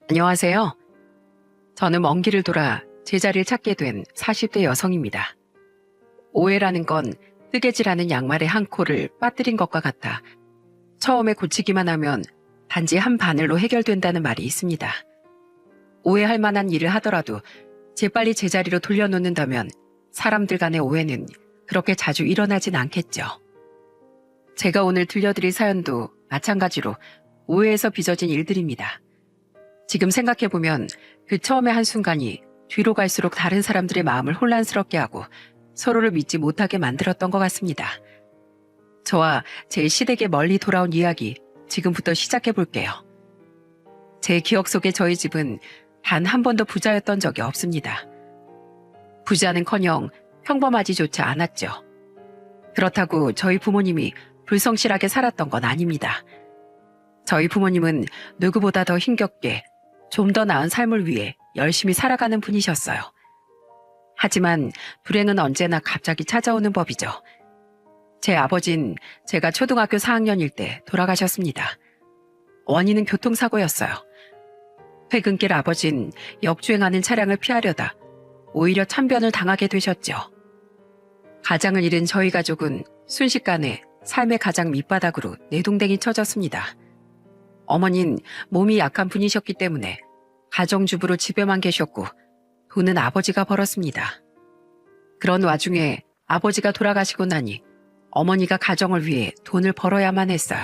안녕하세요. 저는 먼 길을 돌아 제자리를 찾게 된 40대 여성입니다. 오해라는 건 뜨개질하는 양말의 한 콜을 빠뜨린 것과 같아 처음에 고치기만 하면 단지 한 바늘로 해결된다는 말이 있습니다. 오해할 만한 일을 하더라도 재빨리 제자리로 돌려놓는다면 사람들 간의 오해는 그렇게 자주 일어나진 않겠죠. 제가 오늘 들려드릴 사연도 마찬가지로 오해에서 빚어진 일들입니다. 지금 생각해보면 그 처음의 한순간이 뒤로 갈수록 다른 사람들의 마음을 혼란스럽게 하고 서로를 믿지 못하게 만들었던 것 같습니다. 저와 제 시댁에 멀리 돌아온 이야기 지금부터 시작해볼게요. 제 기억 속에 저희 집은 단 한 번도 부자였던 적이 없습니다. 부자는커녕 평범하지조차 않았죠. 그렇다고 저희 부모님이 불성실하게 살았던 건 아닙니다. 저희 부모님은 누구보다 더 힘겹게 좀 더 나은 삶을 위해 열심히 살아가는 분이셨어요. 하지만 불행은 언제나 갑자기 찾아오는 법이죠. 제 아버진 제가 초등학교 4학년일 때 돌아가셨습니다. 원인은 교통사고였어요. 퇴근길 아버진 역주행하는 차량을 피하려다 오히려 참변을 당하게 되셨죠. 가장을 잃은 저희 가족은 순식간에 삶의 가장 밑바닥으로 내동댕이 쳐졌습니다. 어머닌 몸이 약한 분이셨기 때문에 가정주부로 집에만 계셨고 돈은 아버지가 벌었습니다. 그런 와중에 아버지가 돌아가시고 나니 어머니가 가정을 위해 돈을 벌어야만 했어요.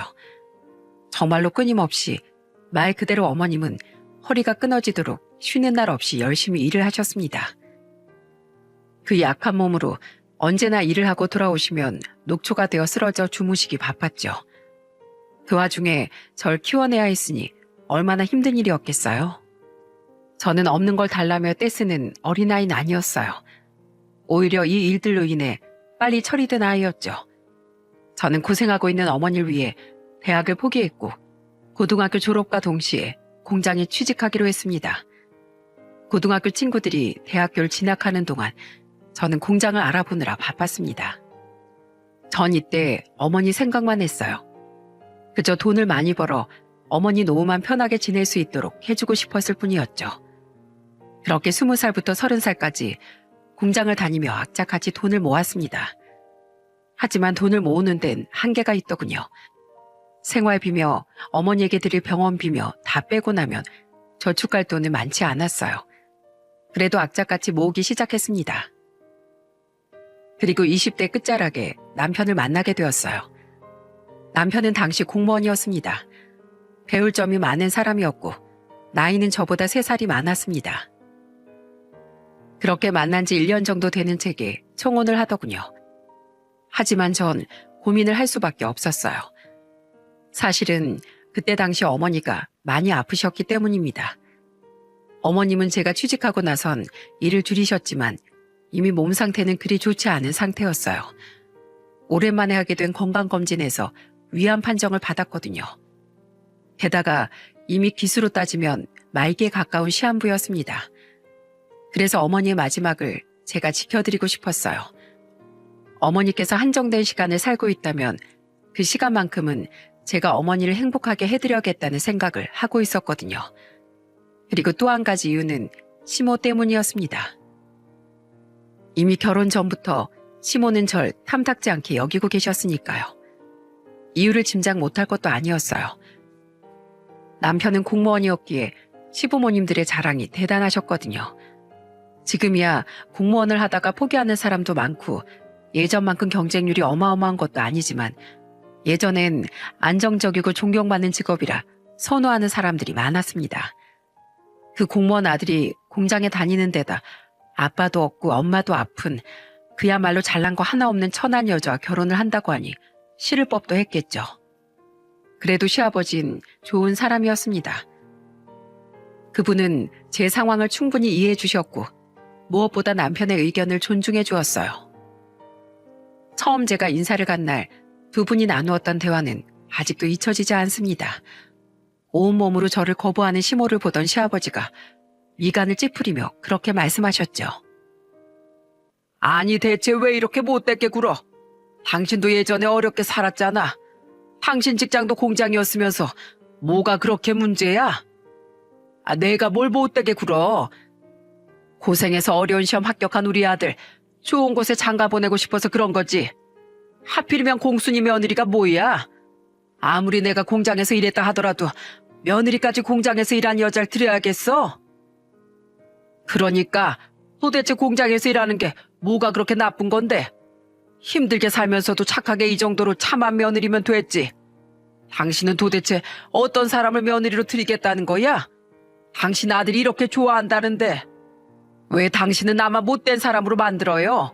정말로 끊임없이 말 그대로 어머님은 허리가 끊어지도록 쉬는 날 없이 열심히 일을 하셨습니다. 그 약한 몸으로 언제나 일을 하고 돌아오시면 녹초가 되어 쓰러져 주무시기 바빴죠. 그 와중에 절 키워내야 했으니 얼마나 힘든 일이었겠어요. 저는 없는 걸 달라며 떼쓰는 어린아이는 아니었어요. 오히려 이 일들로 인해 빨리 처리된 아이였죠. 저는 고생하고 있는 어머니를 위해 대학을 포기했고 고등학교 졸업과 동시에 공장에 취직하기로 했습니다. 고등학교 친구들이 대학교를 진학하는 동안 저는 공장을 알아보느라 바빴습니다. 전 이때 어머니 생각만 했어요. 그저 돈을 많이 벌어 어머니 노후만 편하게 지낼 수 있도록 해주고 싶었을 뿐이었죠. 그렇게 20살부터 30살까지 공장을 다니며 악착같이 돈을 모았습니다. 하지만 돈을 모으는 데는 한계가 있더군요. 생활비며 어머니에게 드릴 병원비며 다 빼고 나면 저축할 돈은 많지 않았어요. 그래도 악착같이 모으기 시작했습니다. 그리고 20대 끝자락에 남편을 만나게 되었어요. 남편은 당시 공무원이었습니다. 배울 점이 많은 사람이었고 나이는 저보다 3살이 많았습니다. 그렇게 만난 지 1년 정도 되는 제게 청혼을 하더군요. 하지만 전 고민을 할 수밖에 없었어요. 사실은 그때 당시 어머니가 많이 아프셨기 때문입니다. 어머님은 제가 취직하고 나선 일을 줄이셨지만 이미 몸 상태는 그리 좋지 않은 상태였어요. 오랜만에 하게 된 건강검진에서 위암 판정을 받았거든요. 게다가 이미 기수로 따지면 말기에 가까운 시한부였습니다. 그래서 어머니의 마지막을 제가 지켜드리고 싶었어요. 어머니께서 한정된 시간을 살고 있다면 그 시간만큼은 제가 어머니를 행복하게 해드려야겠다는 생각을 하고 있었거든요. 그리고 또 한 가지 이유는 시모 때문이었습니다. 이미 결혼 전부터 시모는 절 탐탁지 않게 여기고 계셨으니까요. 이유를 짐작 못할 것도 아니었어요. 남편은 공무원이었기에 시부모님들의 자랑이 대단하셨거든요. 지금이야 공무원을 하다가 포기하는 사람도 많고 예전만큼 경쟁률이 어마어마한 것도 아니지만 예전엔 안정적이고 존경받는 직업이라 선호하는 사람들이 많았습니다. 그 공무원 아들이 공장에 다니는 데다 아빠도 없고 엄마도 아픈 그야말로 잘난 거 하나 없는 천한 여자와 결혼을 한다고 하니 싫을 법도 했겠죠. 그래도 시아버지는 좋은 사람이었습니다. 그분은 제 상황을 충분히 이해해 주셨고 무엇보다 남편의 의견을 존중해 주었어요. 처음 제가 인사를 간 날 두 분이 나누었던 대화는 아직도 잊혀지지 않습니다. 온몸으로 저를 거부하는 시모를 보던 시아버지가 미간을 찌푸리며 그렇게 말씀하셨죠. 아니 대체 왜 이렇게 못되게 굴어? 당신도 예전에 어렵게 살았잖아. 당신 직장도 공장이었으면서 뭐가 그렇게 문제야? 내가 뭘 못되게 굴어. 고생해서 어려운 시험 합격한 우리 아들 좋은 곳에 장가 보내고 싶어서 그런 거지. 하필이면 공순이 며느리가 뭐야? 아무리 내가 공장에서 일했다 하더라도 며느리까지 공장에서 일한 여자를 들여야겠어? 그러니까 도대체 공장에서 일하는 게 뭐가 그렇게 나쁜 건데? 힘들게 살면서도 착하게 이 정도로 참한 며느리면 됐지. 당신은 도대체 어떤 사람을 며느리로 들이겠다는 거야? 당신 아들이 이렇게 좋아한다는데 왜 당신은 나만 못된 사람으로 만들어요?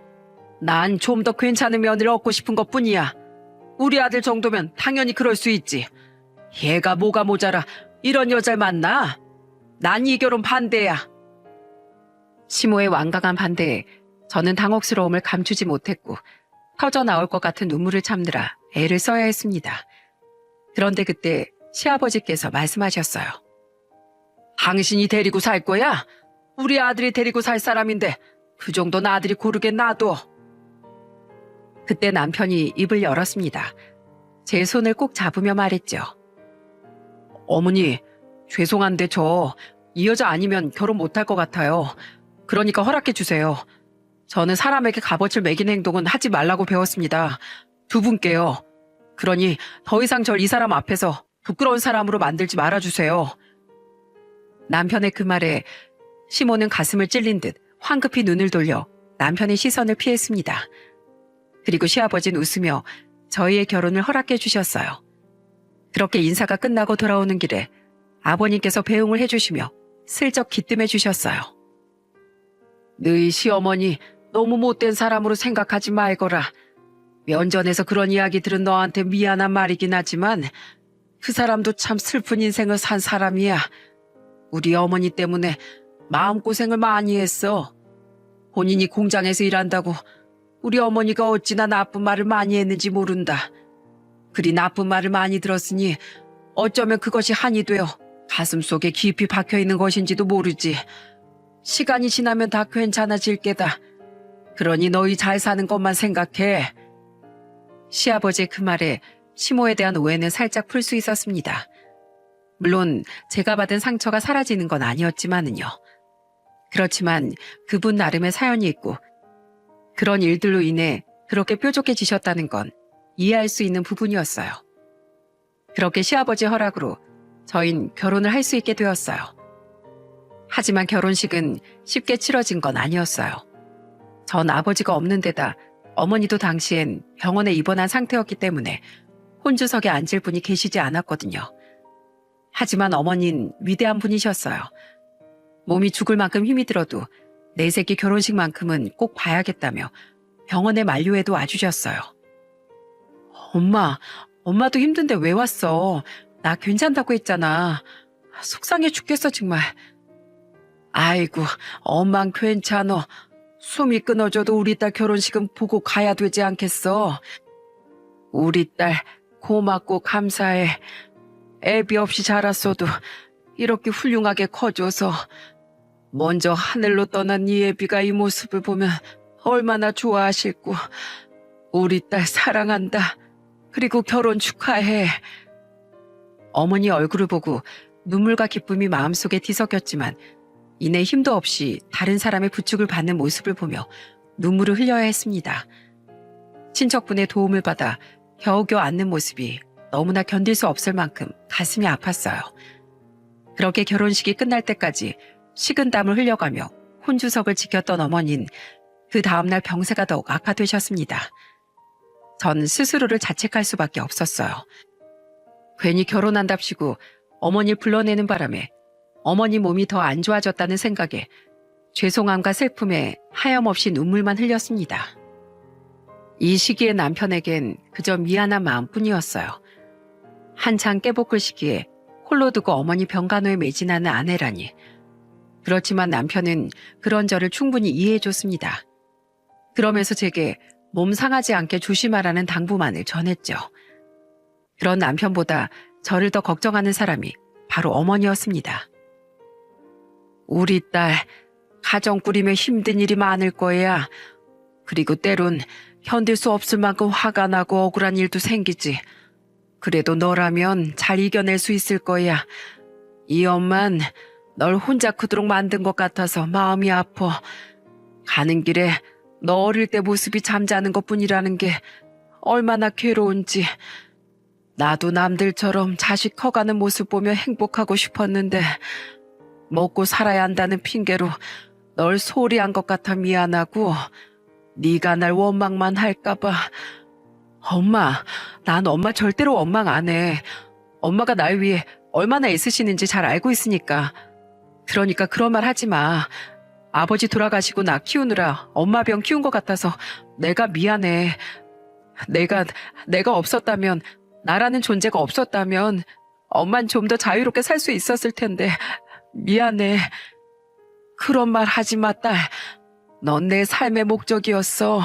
난 좀 더 괜찮은 며느리를 얻고 싶은 것뿐이야. 우리 아들 정도면 당연히 그럴 수 있지. 얘가 뭐가 모자라 이런 여자를 만나? 난 이 결혼 반대야. 시모의 완강한 반대에 저는 당혹스러움을 감추지 못했고 터져 나올 것 같은 눈물을 참느라 애를 써야 했습니다. 그런데 그때 시아버지께서 말씀하셨어요. 당신이 데리고 살 거야? 우리 아들이 데리고 살 사람인데 그 정도는 아들이 고르게 놔둬. 그때 남편이 입을 열었습니다. 제 손을 꼭 잡으며 말했죠. 어머니, 죄송한데 저 이 여자 아니면 결혼 못할 것 같아요. 그러니까 허락해 주세요. 저는 사람에게 값어치를 매기는 행동은 하지 말라고 배웠습니다. 두 분께요. 그러니 더 이상 절 이 사람 앞에서 부끄러운 사람으로 만들지 말아주세요. 남편의 그 말에 시모는 가슴을 찔린 듯 황급히 눈을 돌려 남편의 시선을 피했습니다. 그리고 시아버지는 웃으며 저희의 결혼을 허락해 주셨어요. 그렇게 인사가 끝나고 돌아오는 길에 아버님께서 배웅을 해주시며 슬쩍 기뜸해 주셨어요. 너희 시어머니 너무 못된 사람으로 생각하지 말거라. 면전에서 그런 이야기 들은 너한테 미안한 말이긴 하지만 그 사람도 참 슬픈 인생을 산 사람이야. 우리 어머니 때문에 마음고생을 많이 했어. 본인이 공장에서 일한다고 우리 어머니가 어찌나 나쁜 말을 많이 했는지 모른다. 그리 나쁜 말을 많이 들었으니 어쩌면 그것이 한이 되어 가슴속에 깊이 박혀있는 것인지도 모르지. 시간이 지나면 다 괜찮아질 게다. 그러니 너희 잘 사는 것만 생각해. 시아버지의 그 말에 시모에 대한 오해는 살짝 풀 수 있었습니다. 물론 제가 받은 상처가 사라지는 건 아니었지만은요. 그렇지만 그분 나름의 사연이 있고 그런 일들로 인해 그렇게 뾰족해지셨다는 건 이해할 수 있는 부분이었어요. 그렇게 시아버지 허락으로 저흰 결혼을 할 수 있게 되었어요. 하지만 결혼식은 쉽게 치러진 건 아니었어요. 전 아버지가 없는 데다 어머니도 당시엔 병원에 입원한 상태였기 때문에 혼주석에 앉을 분이 계시지 않았거든요. 하지만 어머니는 위대한 분이셨어요. 몸이 죽을 만큼 힘이 들어도 내 새끼 결혼식만큼은 꼭 봐야겠다며 병원에 만류해도 와주셨어요. 엄마도 힘든데 왜 왔어? 나 괜찮다고 했잖아. 속상해 죽겠어 정말. 아이고, 엄만 괜찮어. 숨이 끊어져도 우리 딸 결혼식은 보고 가야 되지 않겠어? 우리 딸 고맙고 감사해. 애비 없이 자랐어도 이렇게 훌륭하게 커줘서 먼저 하늘로 떠난 이 애비가 이 모습을 보면 얼마나 좋아하실고. 우리 딸 사랑한다. 그리고 결혼 축하해. 어머니 얼굴을 보고 눈물과 기쁨이 마음속에 뒤섞였지만 이내 힘도 없이 다른 사람의 부축을 받는 모습을 보며 눈물을 흘려야 했습니다. 친척분의 도움을 받아 겨우겨우 앉는 모습이 너무나 견딜 수 없을 만큼 가슴이 아팠어요. 그렇게 결혼식이 끝날 때까지 식은땀을 흘려가며 혼주석을 지켰던 어머니는 그 다음날 병세가 더욱 악화되셨습니다. 전 스스로를 자책할 수밖에 없었어요. 괜히 결혼한답시고 어머니를 불러내는 바람에 어머니 몸이 더 안 좋아졌다는 생각에 죄송함과 슬픔에 하염없이 눈물만 흘렸습니다. 이 시기에 남편에겐 그저 미안한 마음뿐이었어요. 한창 깨볶을 시기에 홀로 두고 어머니 병간호에 매진하는 아내라니. 그렇지만 남편은 그런 저를 충분히 이해해줬습니다. 그러면서 제게 몸 상하지 않게 조심하라는 당부만을 전했죠. 그런 남편보다 저를 더 걱정하는 사람이 바로 어머니였습니다. 우리 딸 가정 꾸리며 힘든 일이 많을 거야. 그리고 때론 견딜 수 없을 만큼 화가 나고 억울한 일도 생기지. 그래도 너라면 잘 이겨낼 수 있을 거야. 이 엄만 널 혼자 크도록 만든 것 같아서 마음이 아파. 가는 길에 너 어릴 때 모습이 잠자는 것뿐이라는 게 얼마나 괴로운지. 나도 남들처럼 자식 커가는 모습 보며 행복하고 싶었는데 먹고 살아야 한다는 핑계로 널 소홀히 한 것 같아 미안하고 네가 날 원망만 할까봐. 엄마, 난 엄마 절대로 원망 안 해. 엄마가 날 위해 얼마나 애쓰시는지 잘 알고 있으니까. 그러니까 그런 말 하지 마. 아버지 돌아가시고 나 키우느라 엄마 병 키운 것 같아서 내가 미안해. 내가 없었다면, 나라는 존재가 없었다면 엄만 좀 더 자유롭게 살 수 있었을 텐데 미안해. 그런 말 하지 마, 딸. 넌 내 삶의 목적이었어.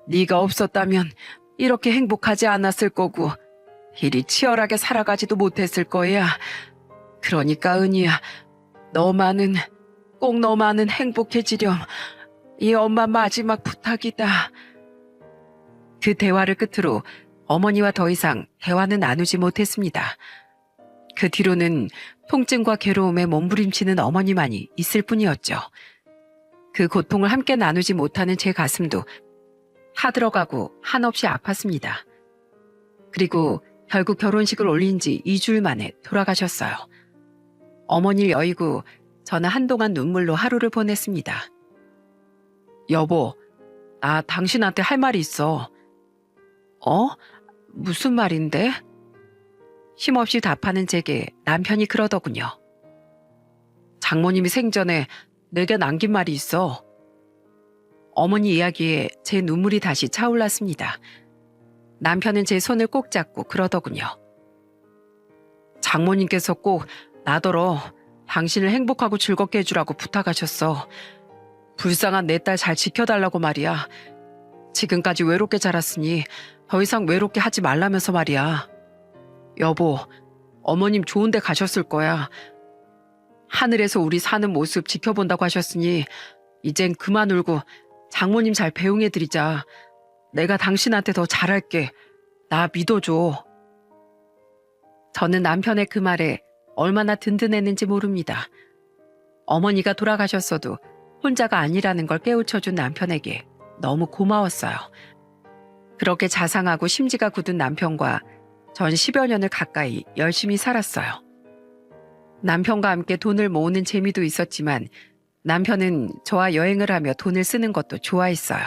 네가 없었다면 이렇게 행복하지 않았을 거고 이리 치열하게 살아가지도 못했을 거야. 그러니까 은희야, 꼭 너만은 행복해지렴. 이 엄마 마지막 부탁이다. 그 대화를 끝으로 어머니와 더 이상 대화는 나누지 못했습니다. 그 뒤로는 통증과 괴로움에 몸부림치는 어머니만이 있을 뿐이었죠. 그 고통을 함께 나누지 못하는 제 가슴도 타들어가고 한없이 아팠습니다. 그리고 결국 결혼식을 올린 지 2주일 만에 돌아가셨어요. 어머니를 여의고 저는 한동안 눈물로 하루를 보냈습니다. 여보, 나 당신한테 할 말이 있어. 무슨 말인데? 힘없이 답하는 제게 남편이 그러더군요. 장모님이 생전에 내게 남긴 말이 있어. 어머니 이야기에 제 눈물이 다시 차올랐습니다. 남편은 제 손을 꼭 잡고 그러더군요. 장모님께서 꼭 나더러 당신을 행복하고 즐겁게 해주라고 부탁하셨어. 불쌍한 내 딸 잘 지켜달라고 말이야. 지금까지 외롭게 자랐으니 더 이상 외롭게 하지 말라면서 말이야. 여보, 어머님 좋은 데 가셨을 거야. 하늘에서 우리 사는 모습 지켜본다고 하셨으니 이젠 그만 울고 장모님 잘 배웅해드리자. 내가 당신한테 더 잘할게. 나 믿어줘. 저는 남편의 그 말에 얼마나 든든했는지 모릅니다. 어머니가 돌아가셨어도 혼자가 아니라는 걸 깨우쳐준 남편에게 너무 고마웠어요. 그렇게 자상하고 심지가 굳은 남편과 전 10여 년을 가까이 열심히 살았어요. 남편과 함께 돈을 모으는 재미도 있었지만 남편은 저와 여행을 하며 돈을 쓰는 것도 좋아했어요.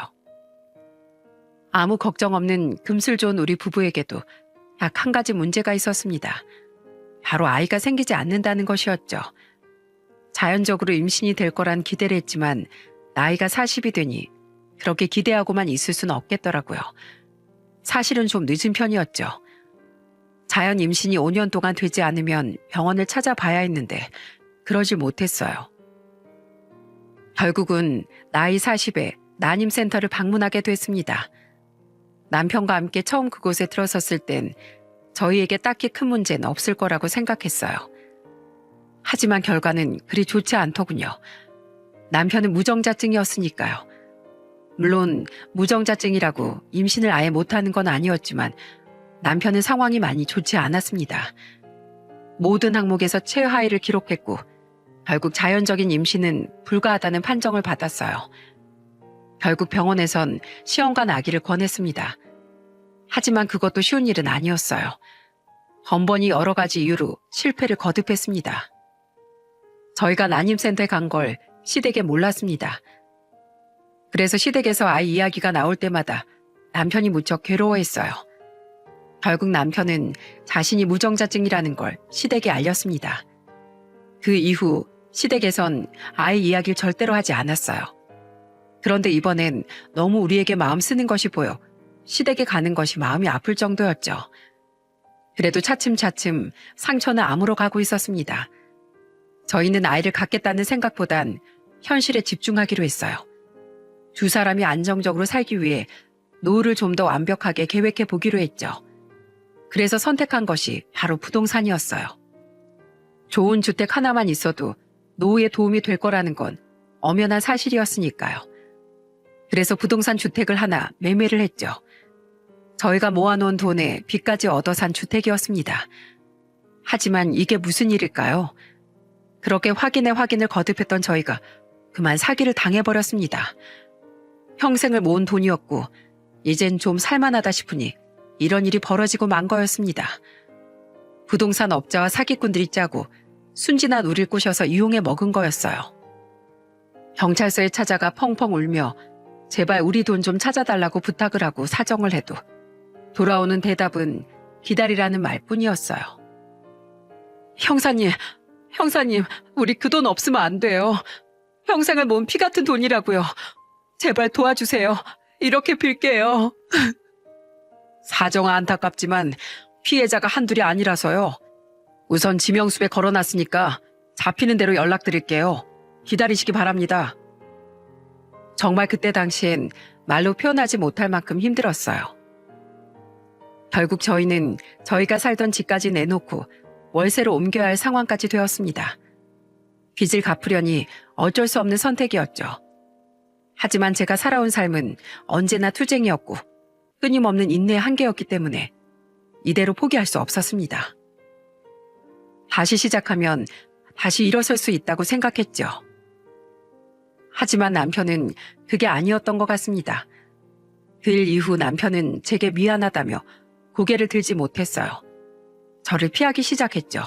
아무 걱정 없는 금슬 좋은 우리 부부에게도 약 한 가지 문제가 있었습니다. 바로 아이가 생기지 않는다는 것이었죠. 자연적으로 임신이 될 거란 기대를 했지만 나이가 40이 되니 그렇게 기대하고만 있을 수는 없겠더라고요. 사실은 좀 늦은 편이었죠. 자연 임신이 5년 동안 되지 않으면 병원을 찾아봐야 했는데 그러질 못했어요. 결국은 나이 40에 난임센터를 방문하게 됐습니다. 남편과 함께 처음 그곳에 들어섰을 땐 저희에게 딱히 큰 문제는 없을 거라고 생각했어요. 하지만 결과는 그리 좋지 않더군요. 남편은 무정자증이었으니까요. 물론 무정자증이라고 임신을 아예 못하는 건 아니었지만 남편은 상황이 많이 좋지 않았습니다. 모든 항목에서 최하위를 기록했고 결국 자연적인 임신은 불가하다는 판정을 받았어요. 결국 병원에선 시험관 아기를 권했습니다. 하지만 그것도 쉬운 일은 아니었어요. 번번이 여러 가지 이유로 실패를 거듭했습니다. 저희가 난임센터에 간 걸 시댁에 몰랐습니다. 그래서 시댁에서 아이 이야기가 나올 때마다 남편이 무척 괴로워했어요. 결국 남편은 자신이 무정자증이라는 걸 시댁에 알렸습니다. 그 이후 시댁에선 아이 이야기를 절대로 하지 않았어요. 그런데 이번엔 너무 우리에게 마음 쓰는 것이 보여 시댁에 가는 것이 마음이 아플 정도였죠. 그래도 차츰차츰 상처는 아물어 가고 있었습니다. 저희는 아이를 갖겠다는 생각보단 현실에 집중하기로 했어요. 두 사람이 안정적으로 살기 위해 노후를 좀 더 완벽하게 계획해 보기로 했죠. 그래서 선택한 것이 바로 부동산이었어요. 좋은 주택 하나만 있어도 노후에 도움이 될 거라는 건 엄연한 사실이었으니까요. 그래서 부동산 주택을 하나 매매를 했죠. 저희가 모아놓은 돈에 빚까지 얻어 산 주택이었습니다. 하지만 이게 무슨 일일까요? 그렇게 확인에 확인을 거듭했던 저희가 그만 사기를 당해버렸습니다. 평생을 모은 돈이었고 이젠 좀 살만하다 싶으니 이런 일이 벌어지고 만 거였습니다. 부동산 업자와 사기꾼들이 짜고 순진한 우릴 꼬셔서 이용해 먹은 거였어요. 경찰서에 찾아가 펑펑 울며 제발 우리 돈 좀 찾아달라고 부탁을 하고 사정을 해도 돌아오는 대답은 기다리라는 말뿐이었어요. 형사님, 우리 그 돈 없으면 안 돼요. 평생을 모은 피 같은 돈이라고요. 제발 도와주세요. 이렇게 빌게요. 사정은 안타깝지만 피해자가 한둘이 아니라서요. 우선 지명수배 걸어놨으니까 잡히는 대로 연락드릴게요. 기다리시기 바랍니다. 정말 그때 당시엔 말로 표현하지 못할 만큼 힘들었어요. 결국 저희는 저희가 살던 집까지 내놓고 월세로 옮겨야 할 상황까지 되었습니다. 빚을 갚으려니 어쩔 수 없는 선택이었죠. 하지만 제가 살아온 삶은 언제나 투쟁이었고 끊임없는 인내의 한계였기 때문에 이대로 포기할 수 없었습니다. 다시 시작하면 다시 일어설 수 있다고 생각했죠. 하지만 남편은 그게 아니었던 것 같습니다. 그 일 이후 남편은 제게 미안하다며 고개를 들지 못했어요. 저를 피하기 시작했죠.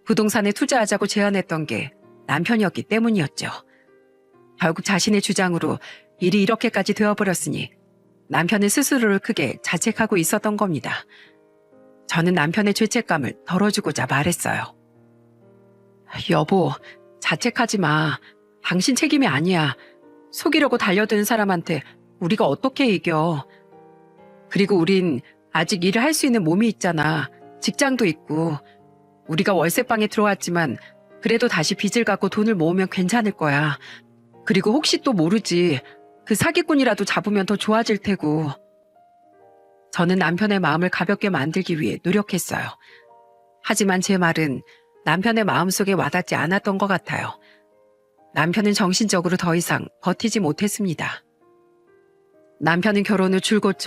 부동산에 투자하자고 제안했던 게 남편이었기 때문이었죠. 결국 자신의 주장으로 일이 이렇게까지 되어버렸으니 남편은 스스로를 크게 자책하고 있었던 겁니다. 저는 남편의 죄책감을 덜어주고자 말했어요. 여보, 자책하지 마. 당신 책임이 아니야. 속이려고 달려드는 사람한테 우리가 어떻게 이겨. 그리고 우린 아직 일을 할 수 있는 몸이 있잖아. 직장도 있고. 우리가 월세방에 들어왔지만 그래도 다시 빚을 갚고 돈을 모으면 괜찮을 거야. 그리고 혹시 또 모르지. 그 사기꾼이라도 잡으면 더 좋아질 테고. 저는 남편의 마음을 가볍게 만들기 위해 노력했어요. 하지만 제 말은 남편의 마음속에 와닿지 않았던 것 같아요. 남편은 정신적으로 더 이상 버티지 못했습니다. 남편은 결혼 후 줄곧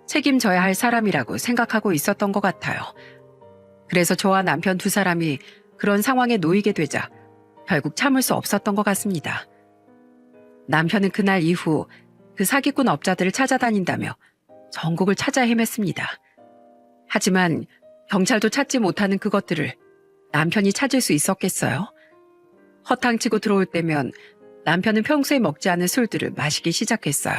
책임져야 할 사람이라고 생각하고 있었던 것 같아요. 그래서 저와 남편 두 사람이 그런 상황에 놓이게 되자 결국 참을 수 없었던 것 같습니다. 남편은 그날 이후 그 사기꾼 업자들을 찾아다닌다며 전국을 찾아 헤맸습니다. 하지만 경찰도 찾지 못하는 그것들을 남편이 찾을 수 있었겠어요? 허탕치고 들어올 때면 남편은 평소에 먹지 않은 술들을 마시기 시작했어요.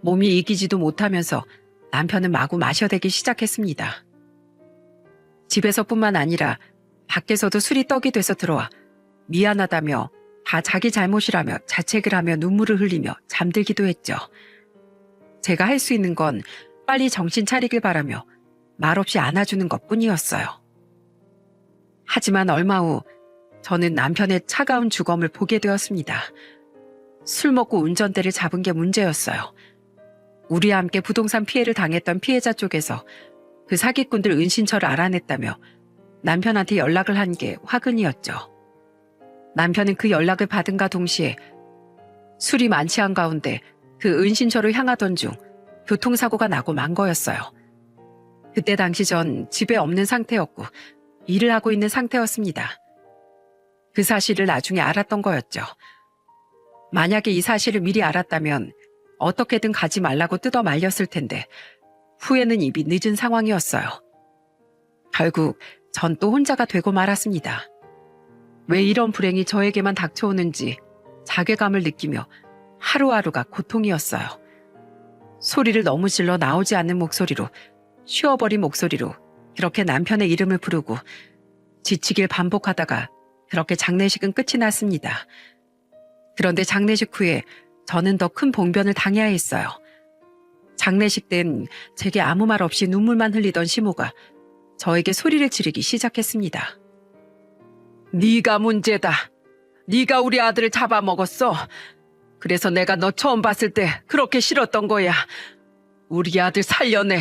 몸이 이기지도 못하면서 남편은 마구 마셔대기 시작했습니다. 집에서뿐만 아니라 밖에서도 술이 떡이 돼서 들어와 미안하다며 다 자기 잘못이라며 자책을 하며 눈물을 흘리며 잠들기도 했죠. 제가 할 수 있는 건 빨리 정신 차리길 바라며 말없이 안아주는 것뿐이었어요. 하지만 얼마 후 저는 남편의 차가운 주검을 보게 되었습니다. 술 먹고 운전대를 잡은 게 문제였어요. 우리와 함께 부동산 피해를 당했던 피해자 쪽에서 그 사기꾼들 은신처를 알아냈다며 남편한테 연락을 한 게 화근이었죠. 남편은 그 연락을 받은가 동시에 술이 만취한 가운데 그 은신처로 향하던 중 교통사고가 나고 만 거였어요. 그때 당시 전 집에 없는 상태였고 일을 하고 있는 상태였습니다. 그 사실을 나중에 알았던 거였죠. 만약에 이 사실을 미리 알았다면 어떻게든 가지 말라고 뜯어 말렸을 텐데 후에는 이미 늦은 상황이었어요. 결국 전 또 혼자가 되고 말았습니다. 왜 이런 불행이 저에게만 닥쳐오는지 자괴감을 느끼며 하루하루가 고통이었어요. 소리를 너무 질러 나오지 않는 목소리로, 쉬어버린 목소리로 그렇게 남편의 이름을 부르고 지치길 반복하다가 그렇게 장례식은 끝이 났습니다. 그런데 장례식 후에 저는 더 큰 봉변을 당해야 했어요. 장례식 땐 제게 아무 말 없이 눈물만 흘리던 시모가 저에게 소리를 지르기 시작했습니다. 네가 문제다. 네가 우리 아들을 잡아먹었어. 그래서 내가 너 처음 봤을 때 그렇게 싫었던 거야. 우리 아들 살려내.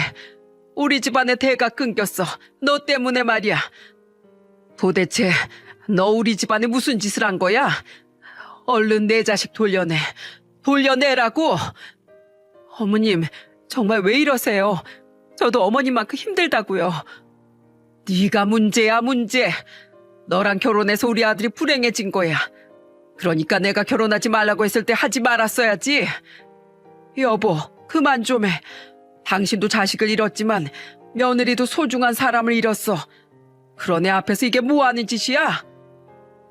우리 집안의 대가 끊겼어. 너 때문에 말이야. 도대체 너 우리 집안에 무슨 짓을 한 거야? 얼른 내 자식 돌려내. 돌려내라고. 어머님, 정말 왜 이러세요? 저도 어머님만큼 힘들다고요. 네가 문제야, 문제. 너랑 결혼해서 우리 아들이 불행해진 거야. 그러니까 내가 결혼하지 말라고 했을 때 하지 말았어야지. 여보, 그만 좀 해. 당신도 자식을 잃었지만 며느리도 소중한 사람을 잃었어. 그런 애 앞에서 이게 뭐 하는 짓이야?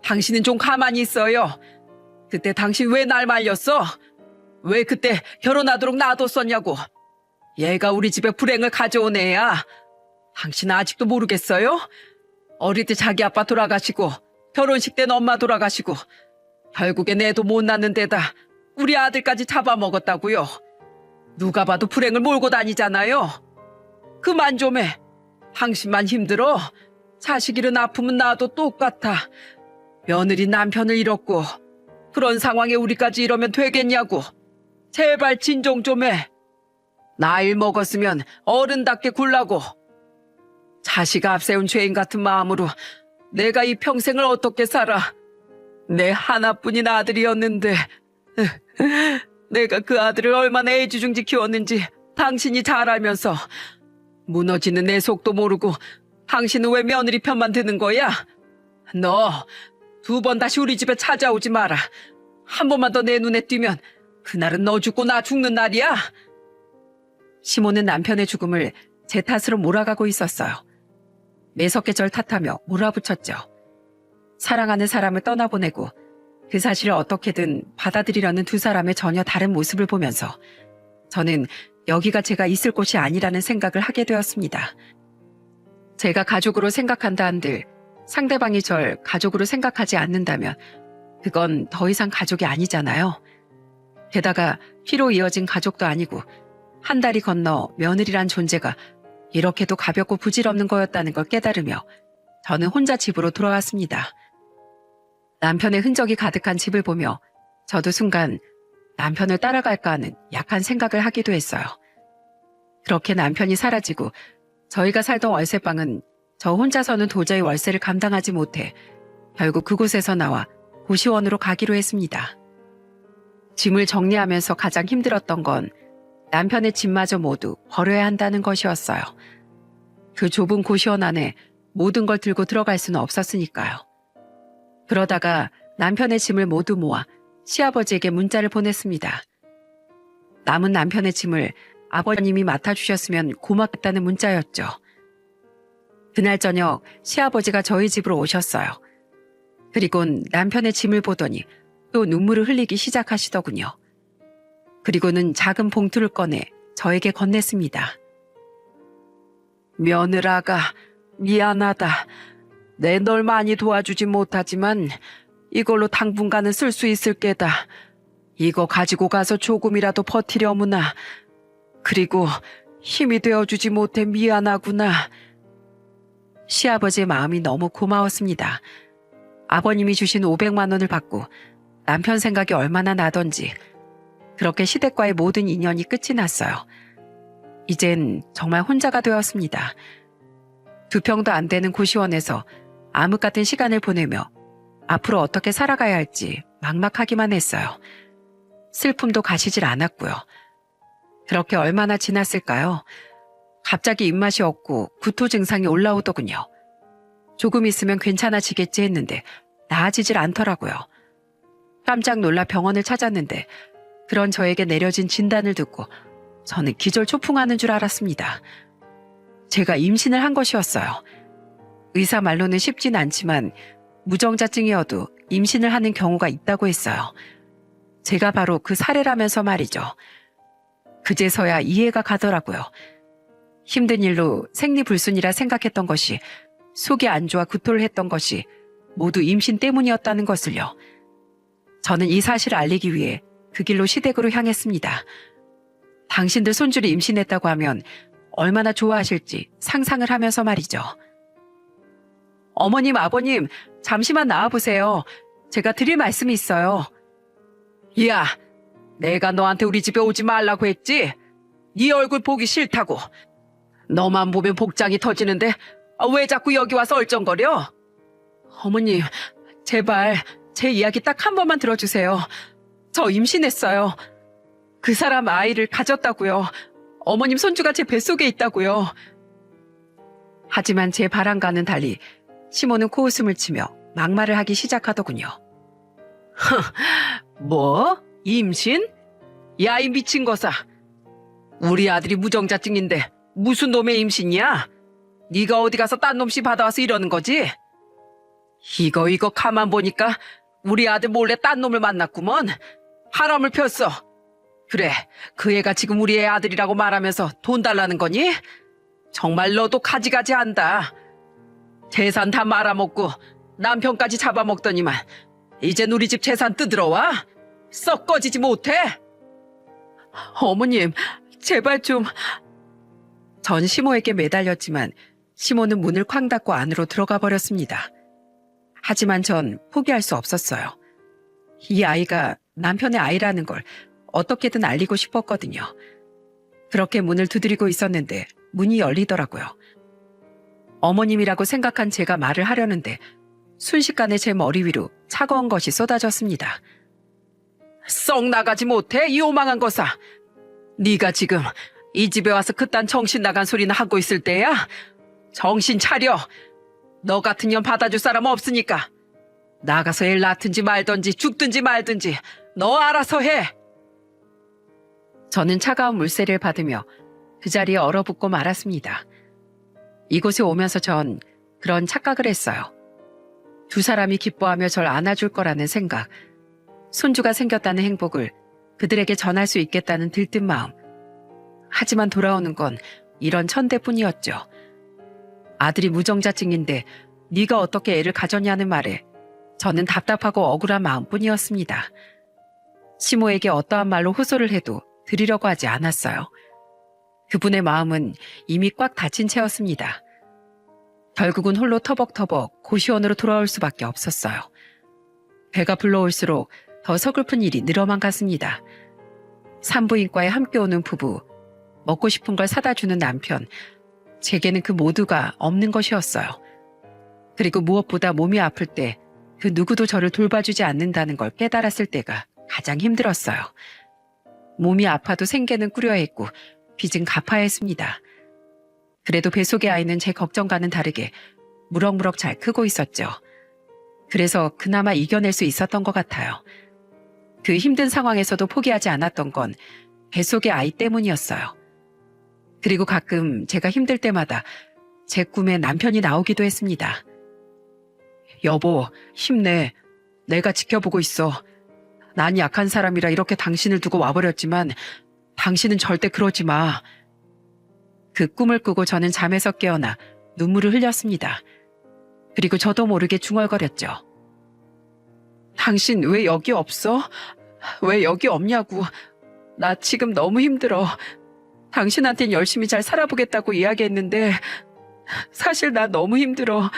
당신은 좀 가만히 있어요. 그때 당신 왜 날 말렸어? 왜 그때 결혼하도록 놔뒀었냐고. 얘가 우리 집에 불행을 가져온 애야. 당신 아직도 모르겠어요? 어릴 때 자기 아빠 돌아가시고 결혼식 때는 엄마 돌아가시고 결국엔 애도 못 낳는 데다 우리 아들까지 잡아먹었다고요. 누가 봐도 불행을 몰고 다니잖아요. 그만 좀 해. 당신만 힘들어. 자식 잃은 아픔은 나도 똑같아. 며느리 남편을 잃었고 그런 상황에 우리까지 이러면 되겠냐고. 제발 진정 좀 해. 나이 먹었으면 어른답게 굴라고. 자식 앞세운 죄인 같은 마음으로 내가 이 평생을 어떻게 살아. 내 하나뿐인 아들이었는데 내가 그 아들을 얼마나 애지중지 키웠는지 당신이 잘 알면서 무너지는 내 속도 모르고 당신은 왜 며느리 편만 드는 거야? 너 2번 다시 우리 집에 찾아오지 마라. 한 번만 더 내 눈에 띄면 그날은 너 죽고 나 죽는 날이야. 시몬은 남편의 죽음을 제 탓으로 몰아가고 있었어요. 매섭게 절 탓하며 몰아붙였죠. 사랑하는 사람을 떠나보내고 그 사실을 어떻게든 받아들이려는 두 사람의 전혀 다른 모습을 보면서 저는 여기가 제가 있을 곳이 아니라는 생각을 하게 되었습니다. 제가 가족으로 생각한다 한들 상대방이 절 가족으로 생각하지 않는다면 그건 더 이상 가족이 아니잖아요. 게다가 피로 이어진 가족도 아니고 한 다리 건너 며느리란 존재가 이렇게도 가볍고 부질없는 거였다는 걸 깨달으며 저는 혼자 집으로 돌아왔습니다. 남편의 흔적이 가득한 집을 보며 저도 순간 남편을 따라갈까 하는 약한 생각을 하기도 했어요. 그렇게 남편이 사라지고 저희가 살던 월세방은 저 혼자서는 도저히 월세를 감당하지 못해 결국 그곳에서 나와 고시원으로 가기로 했습니다. 짐을 정리하면서 가장 힘들었던 건 남편의 짐마저 모두 버려야 한다는 것이었어요. 그 좁은 고시원 안에 모든 걸 들고 들어갈 수는 없었으니까요. 그러다가 남편의 짐을 모두 모아 시아버지에게 문자를 보냈습니다. 남은 남편의 짐을 아버님이 맡아주셨으면 고맙겠다는 문자였죠. 그날 저녁 시아버지가 저희 집으로 오셨어요. 그리곤 남편의 짐을 보더니 또 눈물을 흘리기 시작하시더군요. 그리고는 작은 봉투를 꺼내 저에게 건넸습니다. 며느라가 미안하다. 내 널 많이 도와주지 못하지만 이걸로 당분간은 쓸 수 있을 게다. 이거 가지고 가서 조금이라도 버티려무나. 그리고 힘이 되어주지 못해 미안하구나. 시아버지의 마음이 너무 고마웠습니다. 아버님이 주신 500만 원을 받고 남편 생각이 얼마나 나던지 그렇게 시댁과의 모든 인연이 끝이 났어요. 이젠 정말 혼자가 되었습니다. 2평도 안 되는 고시원에서 암흑 같은 시간을 보내며 앞으로 어떻게 살아가야 할지 막막하기만 했어요. 슬픔도 가시질 않았고요. 그렇게 얼마나 지났을까요? 갑자기 입맛이 없고 구토 증상이 올라오더군요. 조금 있으면 괜찮아지겠지 했는데 나아지질 않더라고요. 깜짝 놀라 병원을 찾았는데 그런 저에게 내려진 진단을 듣고 저는 기절초풍하는 줄 알았습니다. 제가 임신을 한 것이었어요. 의사 말로는 쉽진 않지만 무정자증이어도 임신을 하는 경우가 있다고 했어요. 제가 바로 그 사례라면서 말이죠. 그제서야 이해가 가더라고요. 힘든 일로 생리불순이라 생각했던 것이 속이 안 좋아 구토를 했던 것이 모두 임신 때문이었다는 것을요. 저는 이 사실을 알리기 위해 그 길로 시댁으로 향했습니다. 당신들 손주를 임신했다고 하면 얼마나 좋아하실지 상상을 하면서 말이죠. 어머님, 아버님, 잠시만 나와보세요. 제가 드릴 말씀이 있어요. 야, 내가 너한테 우리 집에 오지 말라고 했지? 네 얼굴 보기 싫다고. 너만 보면 복장이 터지는데 왜 자꾸 여기 와서 얼쩡거려? 어머님, 제발 제 이야기 딱 한 번만 들어주세요. 저 임신했어요. 그 사람 아이를 가졌다고요. 어머님 손주가 제 뱃속에 있다고요. 하지만 제 바람과는 달리 시모는 코웃음을 치며 막말을 하기 시작하더군요. 뭐? 임신? 야, 이 미친 거사. 우리 아들이 무정자증인데 무슨 놈의 임신이야? 네가 어디 가서 딴 놈씨 받아와서 이러는 거지? 이거 가만 보니까 우리 아들 몰래 딴 놈을 만났구먼. 바람을 폈어. 그래, 그 애가 지금 우리 애 아들이라고 말하면서 돈 달라는 거니? 정말 너도 가지가지 한다. 재산 다 말아먹고 남편까지 잡아먹더니만 이젠 우리 집 재산 뜯으러와? 썩 꺼지지 못해? 어머님, 제발 좀... 전 시모에게 매달렸지만 시모는 문을 쾅 닫고 안으로 들어가 버렸습니다. 하지만 전 포기할 수 없었어요. 이 아이가 남편의 아이라는 걸 어떻게든 알리고 싶었거든요. 그렇게 문을 두드리고 있었는데 문이 열리더라고요. 어머님이라고 생각한 제가 말을 하려는데 순식간에 제 머리 위로 차가운 것이 쏟아졌습니다. 썩 나가지 못해, 이 오망한 거사. 네가 지금 이 집에 와서 그딴 정신 나간 소리나 하고 있을 때야? 정신 차려. 너 같은 년 받아줄 사람 없으니까. 나가서 애 낳든지 말든지 죽든지 말든지 너 알아서 해. 저는 차가운 물세를 받으며 그 자리에 얼어붙고 말았습니다. 이곳에 오면서 전 그런 착각을 했어요. 두 사람이 기뻐하며 절 안아줄 거라는 생각, 손주가 생겼다는 행복을 그들에게 전할 수 있겠다는 들뜬 마음. 하지만 돌아오는 건 이런 천대뿐이었죠. 아들이 무정자증인데 네가 어떻게 애를 가졌냐는 말에 저는 답답하고 억울한 마음뿐이었습니다. 시모에게 어떠한 말로 호소를 해도 드리려고 하지 않았어요. 그분의 마음은 이미 꽉 닫힌 채였습니다. 결국은 홀로 터벅터벅 고시원으로 돌아올 수밖에 없었어요. 배가 불러올수록 더 서글픈 일이 늘어만 갔습니다. 산부인과에 함께 오는 부부, 먹고 싶은 걸 사다 주는 남편, 제게는 그 모두가 없는 것이었어요. 그리고 무엇보다 몸이 아플 때 그 누구도 저를 돌봐주지 않는다는 걸 깨달았을 때가 가장 힘들었어요. 몸이 아파도 생계는 꾸려야 했고 빚은 갚아야 했습니다. 그래도 뱃속의 아이는 제 걱정과는 다르게 무럭무럭 잘 크고 있었죠. 그래서 그나마 이겨낼 수 있었던 것 같아요. 그 힘든 상황에서도 포기하지 않았던 건 뱃속의 아이 때문이었어요. 그리고 가끔 제가 힘들 때마다 제 꿈에 남편이 나오기도 했습니다. 여보, 힘내. 내가 지켜보고 있어. 난 약한 사람이라 이렇게 당신을 두고 와버렸지만 당신은 절대 그러지 마. 그 꿈을 꾸고 저는 잠에서 깨어나 눈물을 흘렸습니다. 그리고 저도 모르게 중얼거렸죠. 당신 왜 여기 없어? 왜 여기 없냐고. 나 지금 너무 힘들어. 당신한텐 열심히 잘 살아보겠다고 이야기했는데 사실 나 너무 힘들어.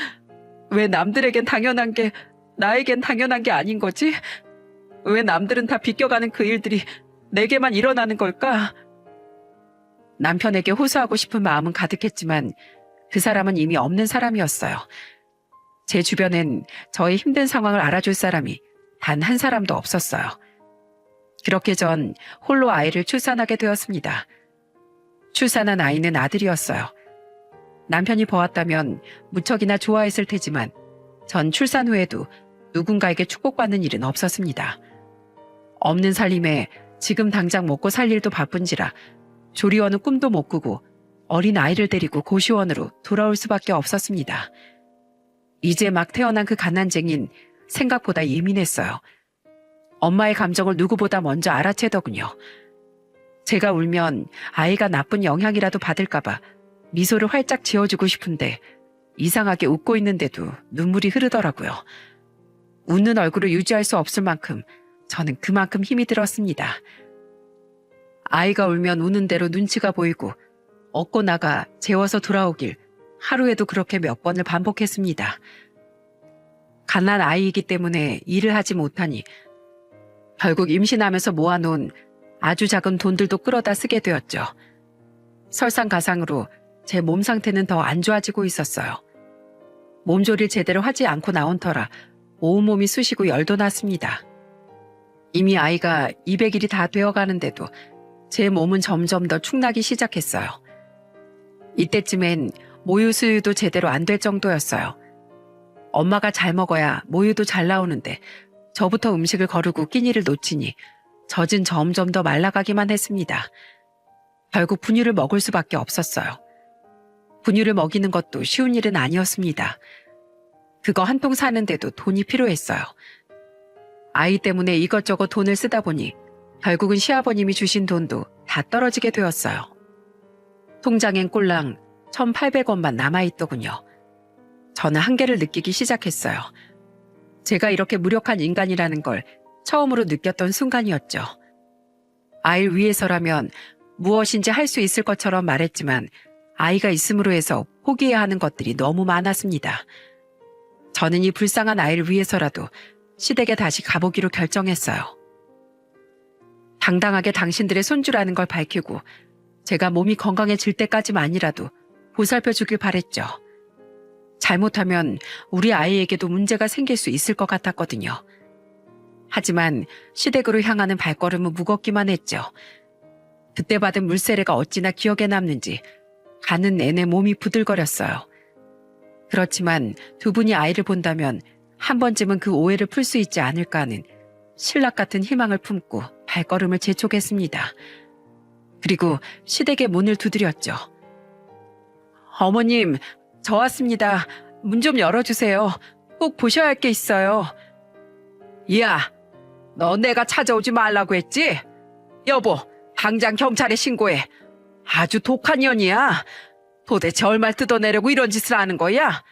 왜 남들에겐 당연한 게 나에겐 당연한 게 아닌 거지? 왜 남들은 다 비껴가는 그 일들이 내게만 일어나는 걸까? 남편에게 호소하고 싶은 마음은 가득했지만 그 사람은 이미 없는 사람이었어요. 제 주변엔 저의 힘든 상황을 알아줄 사람이 단 한 사람도 없었어요. 그렇게 전 홀로 아이를 출산하게 되었습니다. 출산한 아이는 아들이었어요. 남편이 보았다면 무척이나 좋아했을 테지만 전 출산 후에도 누군가에게 축복받는 일은 없었습니다. 없는 살림에 지금 당장 먹고 살 일도 바쁜지라 조리원은 꿈도 못 꾸고 어린 아이를 데리고 고시원으로 돌아올 수밖에 없었습니다. 이제 막 태어난 그 갓난쟁인 생각보다 예민했어요. 엄마의 감정을 누구보다 먼저 알아채더군요. 제가 울면 아이가 나쁜 영향이라도 받을까봐 미소를 활짝 지어주고 싶은데 이상하게 웃고 있는데도 눈물이 흐르더라고요. 웃는 얼굴을 유지할 수 없을 만큼 저는 그만큼 힘이 들었습니다. 아이가 울면 우는 대로 눈치가 보이고 얻고 나가 재워서 돌아오길 하루에도 그렇게 몇 번을 반복했습니다. 갓난 아이이기 때문에 일을 하지 못하니 결국 임신하면서 모아놓은 아주 작은 돈들도 끌어다 쓰게 되었죠. 설상가상으로 제 몸 상태는 더 안 좋아지고 있었어요. 몸조리를 제대로 하지 않고 나온 터라 온몸이 쑤시고 열도 났습니다. 이미 아이가 200일이 다 되어가는데도 제 몸은 점점 더 축나기 시작했어요. 이때쯤엔 모유 수유도 제대로 안 될 정도였어요. 엄마가 잘 먹어야 모유도 잘 나오는데 저부터 음식을 거르고 끼니를 놓치니 젖은 점점 더 말라가기만 했습니다. 결국 분유를 먹을 수밖에 없었어요. 분유를 먹이는 것도 쉬운 일은 아니었습니다. 그거 한 통 사는데도 돈이 필요했어요. 아이 때문에 이것저것 돈을 쓰다 보니 결국은 시아버님이 주신 돈도 다 떨어지게 되었어요. 통장엔 꼴랑 1,800원만 남아있더군요. 저는 한계를 느끼기 시작했어요. 제가 이렇게 무력한 인간이라는 걸 처음으로 느꼈던 순간이었죠. 아이를 위해서라면 무엇인지 할 수 있을 것처럼 말했지만 아이가 있음으로 해서 포기해야 하는 것들이 너무 많았습니다. 저는 이 불쌍한 아이를 위해서라도 시댁에 다시 가보기로 결정했어요. 당당하게 당신들의 손주라는 걸 밝히고 제가 몸이 건강해질 때까지만이라도 보살펴 주길 바랬죠. 잘못하면 우리 아이에게도 문제가 생길 수 있을 것 같았거든요. 하지만 시댁으로 향하는 발걸음은 무겁기만 했죠. 그때 받은 물세례가 어찌나 기억에 남는지 가는 내내 몸이 부들거렸어요. 그렇지만 두 분이 아이를 본다면 한 번쯤은 그 오해를 풀 수 있지 않을까 하는 신락 같은 희망을 품고 발걸음을 재촉했습니다. 그리고 시댁의 문을 두드렸죠. 어머님, 저 왔습니다. 문 좀 열어주세요. 꼭 보셔야 할 게 있어요. 야, 너 내가 찾아오지 말라고 했지? 여보, 당장 경찰에 신고해. 아주 독한 년이야. 도대체 얼마를 뜯어내려고 이런 짓을 하는 거야?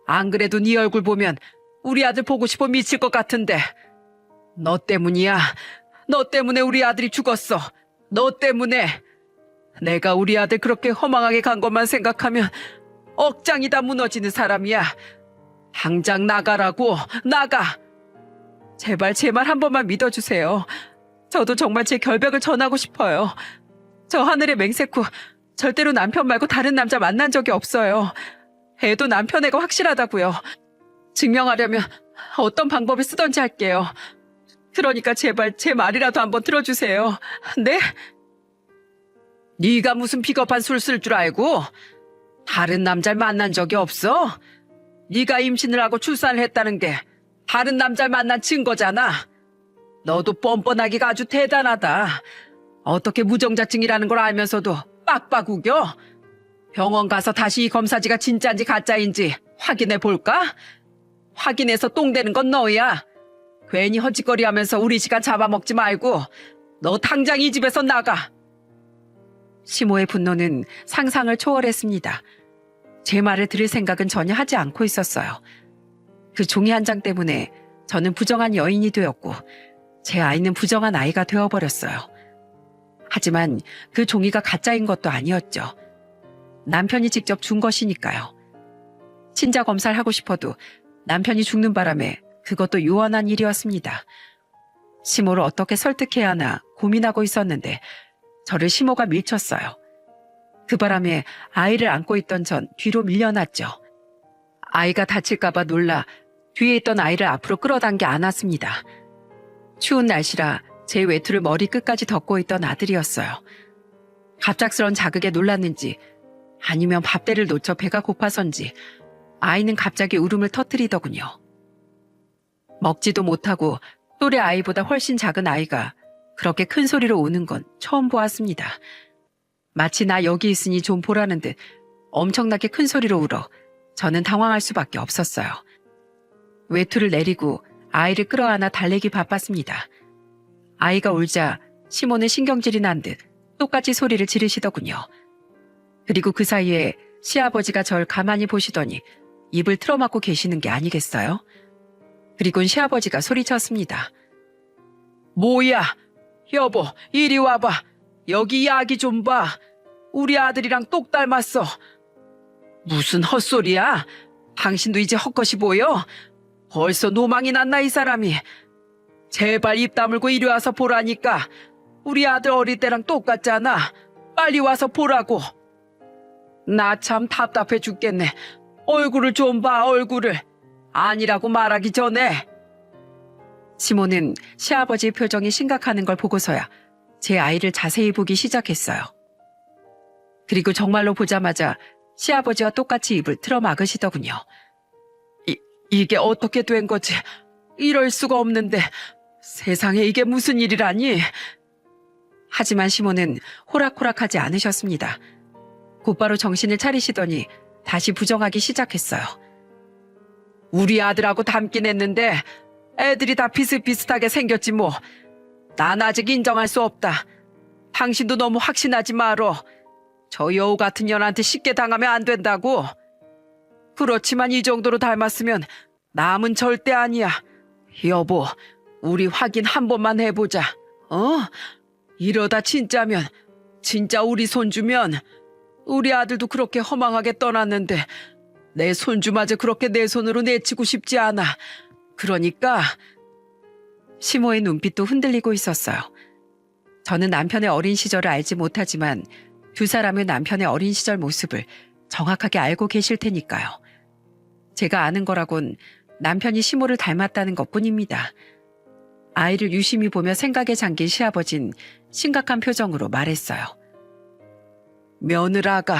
안 그래도 네 얼굴 보면 우리 아들 보고 싶어 미칠 것 같은데. 너 때문이야. 너 때문에 우리 아들이 죽었어. 너 때문에. 내가 우리 아들 그렇게 허망하게 간 것만 생각하면 억장이 다 무너지는 사람이야. 당장 나가라고. 나가. 제발 제 말 한 번만 믿어주세요. 저도 정말 제 결백을 전하고 싶어요. 저 하늘의 맹세코 절대로 남편 말고 다른 남자 만난 적이 없어요. 애도 남편 애가 확실하다고요. 증명하려면 어떤 방법을 쓰던지 할게요. 그러니까 제발 제 말이라도 한번 들어주세요. 네? 네가 무슨 비겁한 술 쓸 줄 알고? 다른 남자를 만난 적이 없어? 네가 임신을 하고 출산을 했다는 게 다른 남자를 만난 증거잖아. 너도 뻔뻔하기가 아주 대단하다. 어떻게 무정자증이라는 걸 알면서도 빡빡 우겨? 병원 가서 다시 이 검사지가 진짜인지 가짜인지 확인해 볼까? 확인해서 똥되는 건 너야. 괜히 허짓거리하면서 우리 시간 잡아먹지 말고 너 당장 이 집에서 나가. 시모의 분노는 상상을 초월했습니다. 제 말을 들을 생각은 전혀 하지 않고 있었어요. 그 종이 한 장 때문에 저는 부정한 여인이 되었고 제 아이는 부정한 아이가 되어버렸어요. 하지만 그 종이가 가짜인 것도 아니었죠. 남편이 직접 준 것이니까요. 친자 검사를 하고 싶어도 남편이 죽는 바람에 그것도 요원한 일이었습니다. 시모를 어떻게 설득해야 하나 고민하고 있었는데 저를 시모가 밀쳤어요. 그 바람에 아이를 안고 있던 전 뒤로 밀려났죠. 아이가 다칠까봐 놀라 뒤에 있던 아이를 앞으로 끌어당겨 안았습니다. 추운 날씨라 제 외투를 머리 끝까지 덮고 있던 아들이었어요. 갑작스런 자극에 놀랐는지 아니면 밥대를 놓쳐 배가 고파서인지 아이는 갑자기 울음을 터뜨리더군요. 먹지도 못하고 또래 아이보다 훨씬 작은 아이가 그렇게 큰 소리로 우는 건 처음 보았습니다. 마치 나 여기 있으니 좀 보라는 듯 엄청나게 큰 소리로 울어 저는 당황할 수밖에 없었어요. 외투를 내리고 아이를 끌어안아 달래기 바빴습니다. 아이가 울자 시모는 신경질이 난 듯 똑같이 소리를 지르시더군요. 그리고 그 사이에 시아버지가 절 가만히 보시더니 입을 틀어막고 계시는 게 아니겠어요? 그리곤 시아버지가 소리쳤습니다. 뭐야? 여보, 이리 와봐. 여기 이 아기 좀 봐. 우리 아들이랑 똑 닮았어. 무슨 헛소리야? 당신도 이제 헛것이 보여? 벌써 노망이 났나 이 사람이. 제발 입 다물고 이리 와서 보라니까. 우리 아들 어릴 때랑 똑같잖아. 빨리 와서 보라고. 나 참 답답해 죽겠네. 얼굴을 좀 봐, 얼굴을. 아니라고 말하기 전에. 시모는 시아버지의 표정이 심각하는 걸 보고서야 제 아이를 자세히 보기 시작했어요. 그리고 정말로 보자마자 시아버지와 똑같이 입을 틀어 막으시더군요. 이게 어떻게 된 거지? 이럴 수가 없는데 세상에 이게 무슨 일이라니? 하지만 시모는 호락호락하지 않으셨습니다. 곧바로 정신을 차리시더니 다시 부정하기 시작했어요. 우리 아들하고 닮긴 했는데 애들이 다 비슷비슷하게 생겼지 뭐. 난 아직 인정할 수 없다. 당신도 너무 확신하지 말어. 저 여우 같은 년한테 쉽게 당하면 안 된다고. 그렇지만 이 정도로 닮았으면 남은 절대 아니야. 여보, 우리 확인 한 번만 해보자. 이러다 진짜면, 진짜 우리 손주면, 우리 아들도 그렇게 허망하게 떠났는데 내 손주마저 그렇게 내 손으로 내치고 싶지 않아. 그러니까. 시모의 눈빛도 흔들리고 있었어요. 저는 남편의 어린 시절을 알지 못하지만 두 사람은 남편의 어린 시절 모습을 정확하게 알고 계실 테니까요. 제가 아는 거라곤 남편이 시모를 닮았다는 것뿐입니다. 아이를 유심히 보며 생각에 잠긴 시아버진 심각한 표정으로 말했어요. 며느라가,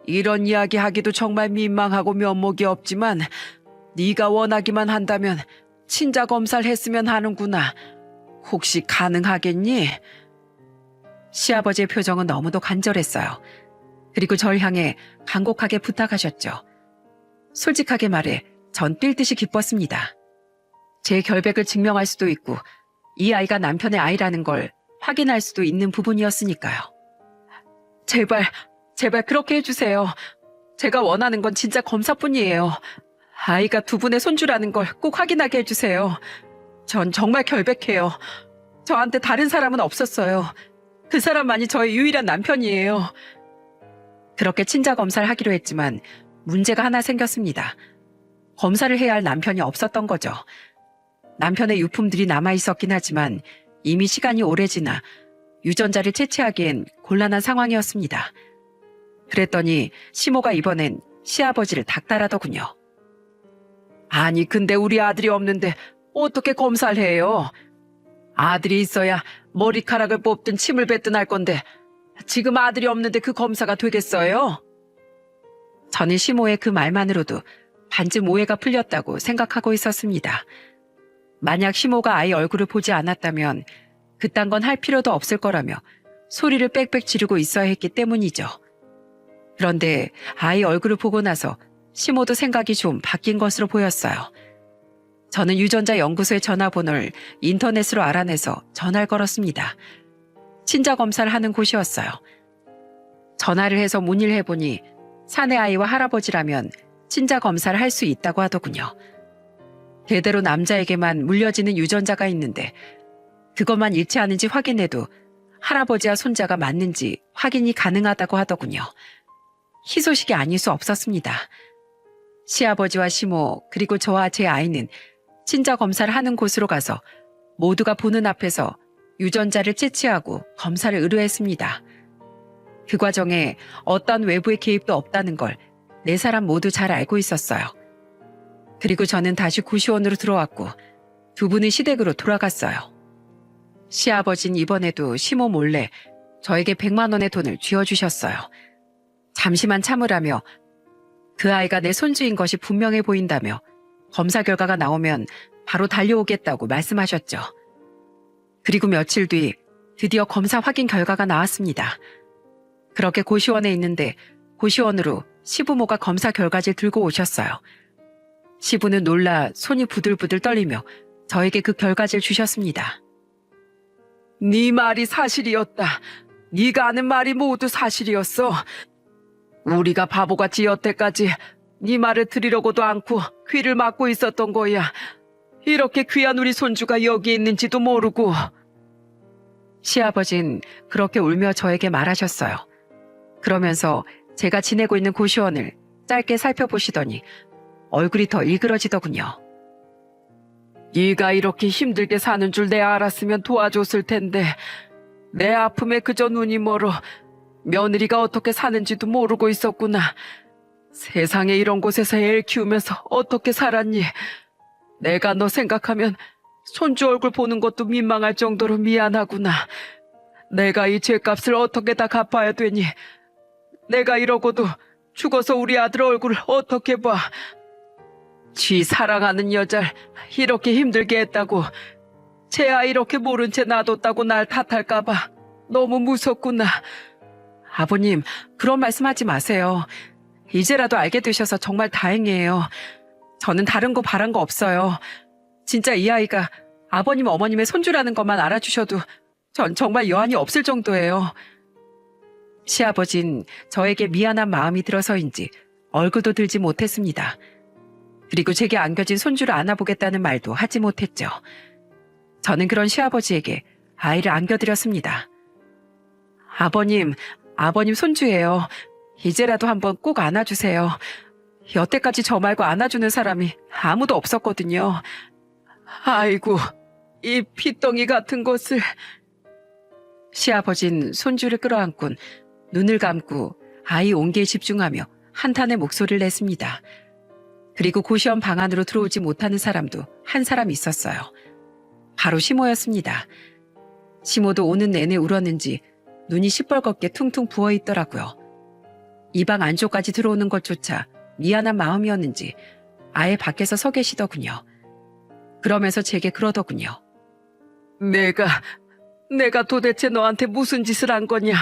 이런 이야기 하기도 정말 민망하고 면목이 없지만 네가 원하기만 한다면 친자 검사를 했으면 하는구나. 혹시 가능하겠니? 시아버지의 표정은 너무도 간절했어요. 그리고 절 향해 간곡하게 부탁하셨죠. 솔직하게 말해 전 뛸 듯이 기뻤습니다. 제 결백을 증명할 수도 있고 이 아이가 남편의 아이라는 걸 확인할 수도 있는 부분이었으니까요. 제발 그렇게 해주세요. 제가 원하는 건 진짜 검사뿐이에요. 아이가 두 분의 손주라는 걸 꼭 확인하게 해주세요. 전 정말 결백해요. 저한테 다른 사람은 없었어요. 그 사람만이 저의 유일한 남편이에요. 그렇게 친자 검사를 하기로 했지만 문제가 하나 생겼습니다. 검사를 해야 할 남편이 없었던 거죠. 남편의 유품들이 남아있었긴 하지만 이미 시간이 오래 지나 유전자를 채취하기엔 곤란한 상황이었습니다. 그랬더니 시모가 이번엔 시아버지를 닥달하더군요. 아니 근데 우리 아들이 없는데 어떻게 검사를 해요? 아들이 있어야 머리카락을 뽑든 침을 뱉든 할 건데 지금 아들이 없는데 그 검사가 되겠어요? 저는 시모의 그 말만으로도 반쯤 오해가 풀렸다고 생각하고 있었습니다. 만약 시모가 아이 얼굴을 보지 않았다면 그딴 건 할 필요도 없을 거라며 소리를 빽빽 지르고 있어야 했기 때문이죠. 그런데 아이 얼굴을 보고 나서 시모도 생각이 좀 바뀐 것으로 보였어요. 저는 유전자 연구소의 전화번호를 인터넷으로 알아내서 전화를 걸었습니다. 친자 검사를 하는 곳이었어요. 전화를 해서 문의를 해보니 사내 아이와 할아버지라면 친자 검사를 할 수 있다고 하더군요. 대대로 남자에게만 물려지는 유전자가 있는데 그것만 일치하는지 확인해도 할아버지와 손자가 맞는지 확인이 가능하다고 하더군요. 희소식이 아닐 수 없었습니다. 시아버지와 시모 그리고 저와 제 아이는 친자 검사를 하는 곳으로 가서 모두가 보는 앞에서 유전자를 채취하고 검사를 의뢰했습니다. 그 과정에 어떤 외부의 개입도 없다는 걸 네 사람 모두 잘 알고 있었어요. 그리고 저는 다시 고시원으로 들어왔고 두 분은 시댁으로 돌아갔어요. 시아버진 이번에도 시모 몰래 저에게 100만 원의 돈을 쥐어주셨어요. 잠시만 참으라며 그 아이가 내 손주인 것이 분명해 보인다며 검사 결과가 나오면 바로 달려오겠다고 말씀하셨죠. 그리고 며칠 뒤 드디어 검사 확인 결과가 나왔습니다. 그렇게 고시원에 있는데 고시원으로 시부모가 검사 결과지를 들고 오셨어요. 시부는 놀라 손이 부들부들 떨리며 저에게 그 결과지를 주셨습니다. 네 말이 사실이었다. 네가 아는 말이 모두 사실이었어. 우리가 바보같이 여태까지 네 말을 들으려고도 않고 귀를 막고 있었던 거야. 이렇게 귀한 우리 손주가 여기 있는지도 모르고. 시아버진 그렇게 울며 저에게 말하셨어요. 그러면서 제가 지내고 있는 고시원을 짧게 살펴보시더니 얼굴이 더 일그러지더군요. 네가 이렇게 힘들게 사는 줄 내가 알았으면 도와줬을 텐데 내 아픔에 그저 눈이 멀어 며느리가 어떻게 사는지도 모르고 있었구나. 세상에 이런 곳에서 애를 키우면서 어떻게 살았니? 내가 너 생각하면 손주 얼굴 보는 것도 민망할 정도로 미안하구나. 내가 이 죄값을 어떻게 다 갚아야 되니? 내가 이러고도 죽어서 우리 아들 얼굴을 어떻게 봐? 지 사랑하는 여자를 이렇게 힘들게 했다고, 제 아이 이렇게 모른 채 놔뒀다고 날 탓할까봐 너무 무섭구나. 아버님, 그런 말씀하지 마세요. 이제라도 알게 되셔서 정말 다행이에요. 저는 다른 거 바란 거 없어요. 진짜 이 아이가 아버님, 어머님의 손주라는 것만 알아주셔도 전 정말 여한이 없을 정도예요. 시아버진 저에게 미안한 마음이 들어서인지 얼굴도 들지 못했습니다. 그리고 제게 안겨진 손주를 안아보겠다는 말도 하지 못했죠. 저는 그런 시아버지에게 아이를 안겨드렸습니다. 아버님 손주예요. 이제라도 한번 꼭 안아주세요. 여태까지 저 말고 안아주는 사람이 아무도 없었거든요. 아이고, 이 피덩이 같은 것을. 시아버진 손주를 끌어안곤 눈을 감고 아이 온기에 집중하며 한탄의 목소리를 냈습니다. 그리고 고시원 방 안으로 들어오지 못하는 사람도 한 사람 있었어요. 바로 시모였습니다. 시모도 오는 내내 울었는지 눈이 시뻘겋게 퉁퉁 부어있더라고요. 이 방 안쪽까지 들어오는 것조차 미안한 마음이었는지 아예 밖에서 서 계시더군요. 그러면서 제게 그러더군요. 내가 도대체 너한테 무슨 짓을 한 거냐?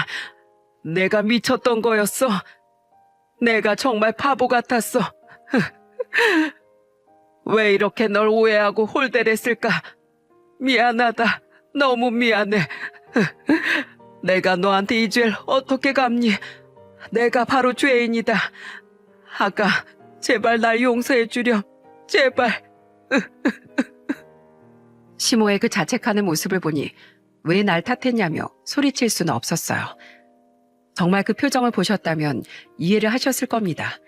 내가 미쳤던 거였어. 내가 정말 바보 같았어. 왜 이렇게 널 오해하고 홀대를 했을까? 미안하다. 너무 미안해. 내가 너한테 이 죄를 어떻게 갚니? 내가 바로 죄인이다. 아가, 제발 날 용서해 주렴. 제발. 시모의 그 자책하는 모습을 보니 왜 날 탓했냐며 소리칠 수는 없었어요. 정말 그 표정을 보셨다면 이해를 하셨을 겁니다.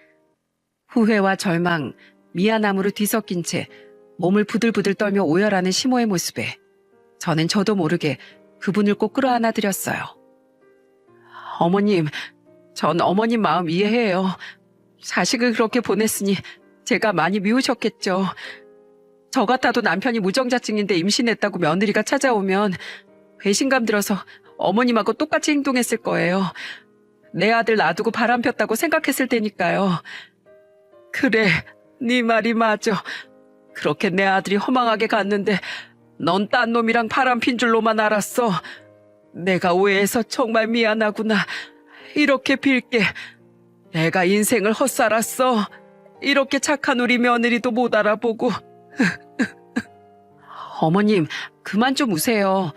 후회와 절망, 미안함으로 뒤섞인 채 몸을 부들부들 떨며 오열하는 시모의 모습에 저는 저도 모르게 그분을 꼭 끌어안아 드렸어요. 어머님, 전 어머님 마음 이해해요. 자식을 그렇게 보냈으니 제가 많이 미우셨겠죠. 저 같아도 남편이 무정자증인데 임신했다고 며느리가 찾아오면 배신감 들어서 어머님하고 똑같이 행동했을 거예요. 내 아들 놔두고 바람 폈다고 생각했을 테니까요. 그래, 네 말이 맞아. 그렇게 내 아들이 허망하게 갔는데 넌 딴 놈이랑 바람 핀 줄로만 알았어. 내가 오해해서 정말 미안하구나. 이렇게 빌게. 내가 인생을 헛살았어. 이렇게 착한 우리 며느리도 못 알아보고. 어머님, 그만 좀 우세요.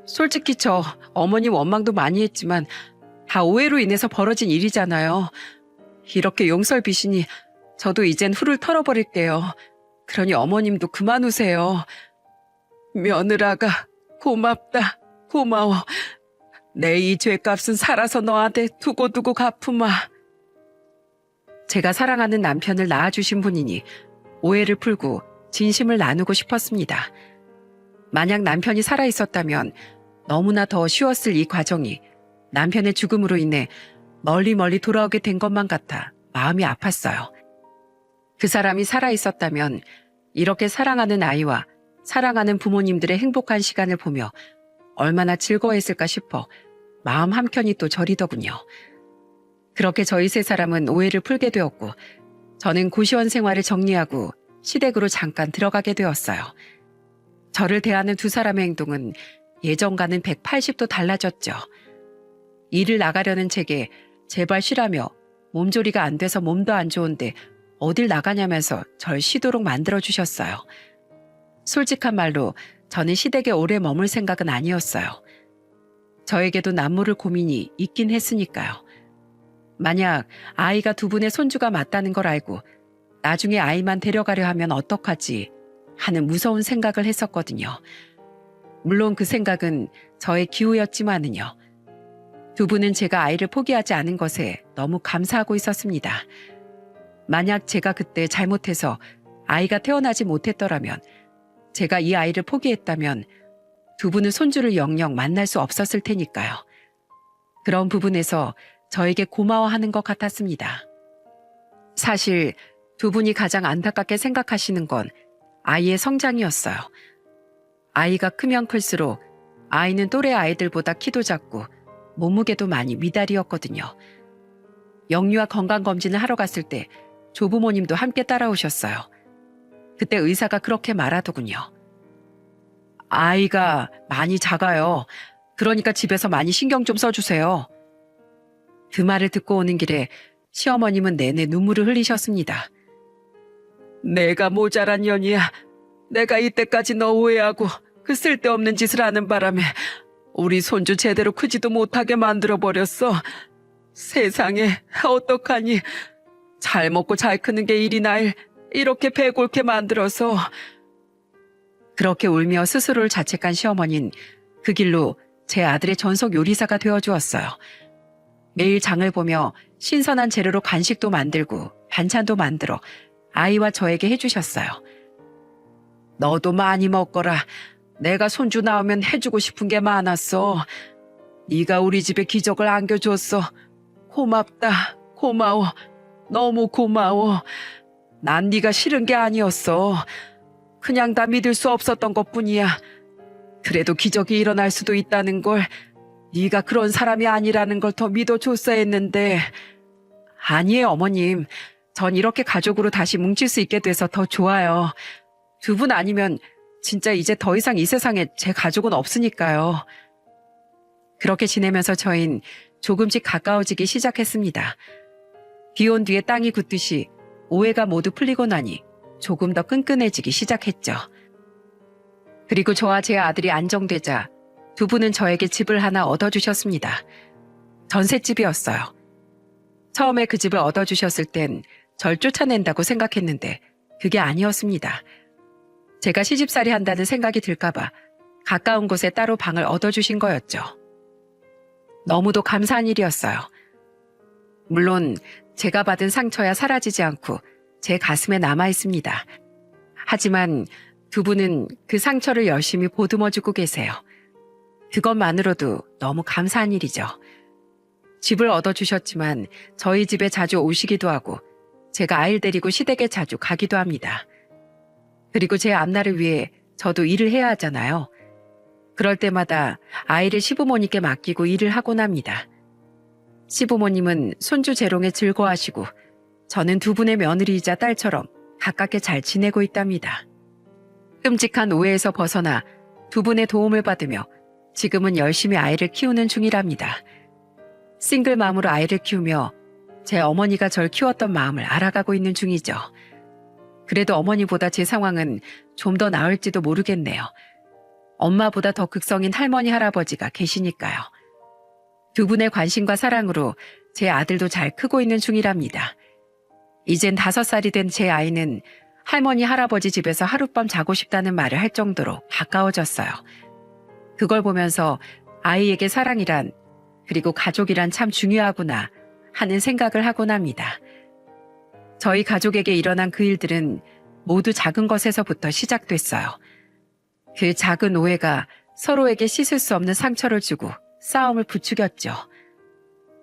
솔직히 저 어머님 원망도 많이 했지만 다 오해로 인해서 벌어진 일이잖아요. 이렇게 용서를 비시니 저도 이젠 훌을 털어버릴게요. 그러니 어머님도 그만 우세요. 며느라가 고맙다. 고마워. 내 이 죄값은 살아서 너한테 두고두고 갚으마. 제가 사랑하는 남편을 낳아주신 분이니 오해를 풀고 진심을 나누고 싶었습니다. 만약 남편이 살아있었다면 너무나 더 쉬웠을 이 과정이 남편의 죽음으로 인해 멀리 돌아오게 된 것만 같아 마음이 아팠어요. 그 사람이 살아있었다면 이렇게 사랑하는 아이와 사랑하는 부모님들의 행복한 시간을 보며 얼마나 즐거워했을까 싶어 마음 한켠이 또 저리더군요. 그렇게 저희 세 사람은 오해를 풀게 되었고 저는 고시원 생활을 정리하고 시댁으로 잠깐 들어가게 되었어요. 저를 대하는 두 사람의 행동은 예전과는 180도 달라졌죠. 일을 나가려는 제게 제발 쉬라며 몸조리가 안 돼서 몸도 안 좋은데 어딜 나가냐면서 절 쉬도록 만들어주셨어요. 솔직한 말로 저는 시댁에 오래 머물 생각은 아니었어요. 저에게도 남모를 고민이 있긴 했으니까요. 만약 아이가 두 분의 손주가 맞다는 걸 알고 나중에 아이만 데려가려 하면 어떡하지 하는 무서운 생각을 했었거든요. 물론 그 생각은 저의 기우였지만은요. 두 분은 제가 아이를 포기하지 않은 것에 너무 감사하고 있었습니다. 만약 제가 그때 잘못해서 아이가 태어나지 못했더라면, 제가 이 아이를 포기했다면 두 분은 손주를 영영 만날 수 없었을 테니까요. 그런 부분에서 저에게 고마워하는 것 같았습니다. 사실 두 분이 가장 안타깝게 생각하시는 건 아이의 성장이었어요. 아이가 크면 클수록 아이는 또래 아이들보다 키도 작고 몸무게도 많이 미달이었거든요. 영유아 건강검진을 하러 갔을 때 조부모님도 함께 따라오셨어요. 그때 의사가 그렇게 말하더군요. 아이가 많이 작아요. 그러니까 집에서 많이 신경 좀 써주세요. 그 말을 듣고 오는 길에 시어머님은 내내 눈물을 흘리셨습니다. 내가 모자란 년이야. 내가 이때까지 너 오해하고 그 쓸데없는 짓을 하는 바람에 우리 손주 제대로 크지도 못하게 만들어버렸어. 세상에 어떡하니. 잘 먹고 잘 크는 게 일이나 일, 이렇게 배골게 만들어서. 그렇게 울며 스스로를 자책한 시어머니는 그 길로 제 아들의 전속 요리사가 되어주었어요. 매일 장을 보며 신선한 재료로 간식도 만들고 반찬도 만들어 아이와 저에게 해주셨어요. 너도 많이 먹거라. 내가 손주 나오면 해주고 싶은 게 많았어. 네가 우리 집에 기적을 안겨줬어. 고맙다. 고마워. 너무 고마워. 난 네가 싫은 게 아니었어. 그냥 다 믿을 수 없었던 것뿐이야. 그래도 기적이 일어날 수도 있다는 걸, 네가 그런 사람이 아니라는 걸 더 믿어줬어야 했는데. 아니에요, 어머님. 전 이렇게 가족으로 다시 뭉칠 수 있게 돼서 더 좋아요. 두 분 아니면 진짜 이제 더 이상 이 세상에 제 가족은 없으니까요. 그렇게 지내면서 저흰 조금씩 가까워지기 시작했습니다. 비 온 뒤에 땅이 굳듯이 오해가 모두 풀리고 나니 조금 더 끈끈해지기 시작했죠. 그리고 저와 제 아들이 안정되자 두 분은 저에게 집을 하나 얻어주셨습니다. 전셋집이었어요. 처음에 그 집을 얻어주셨을 땐 절 쫓아낸다고 생각했는데 그게 아니었습니다. 제가 시집살이 한다는 생각이 들까봐 가까운 곳에 따로 방을 얻어주신 거였죠. 너무도 감사한 일이었어요. 물론 제가 받은 상처야 사라지지 않고 제 가슴에 남아있습니다. 하지만 두 분은 그 상처를 열심히 보듬어주고 계세요. 그것만으로도 너무 감사한 일이죠. 집을 얻어주셨지만 저희 집에 자주 오시기도 하고 제가 아이를 데리고 시댁에 자주 가기도 합니다. 그리고 제 앞날을 위해 저도 일을 해야 하잖아요. 그럴 때마다 아이를 시부모님께 맡기고 일을 하곤 합니다. 시부모님은 손주 재롱에 즐거워하시고 저는 두 분의 며느리이자 딸처럼 가깝게 잘 지내고 있답니다. 끔찍한 오해에서 벗어나 두 분의 도움을 받으며 지금은 열심히 아이를 키우는 중이랍니다. 싱글맘으로 아이를 키우며 제 어머니가 절 키웠던 마음을 알아가고 있는 중이죠. 그래도 어머니보다 제 상황은 좀 더 나을지도 모르겠네요. 엄마보다 더 극성인 할머니 할아버지가 계시니까요. 두 분의 관심과 사랑으로 제 아들도 잘 크고 있는 중이랍니다. 이젠 5살이 된 제 아이는 할머니 할아버지 집에서 하룻밤 자고 싶다는 말을 할 정도로 가까워졌어요. 그걸 보면서 아이에게 사랑이란, 그리고 가족이란 참 중요하구나 하는 생각을 하곤 합니다. 저희 가족에게 일어난 그 일들은 모두 작은 것에서부터 시작됐어요. 그 작은 오해가 서로에게 씻을 수 없는 상처를 주고 싸움을 부추겼죠.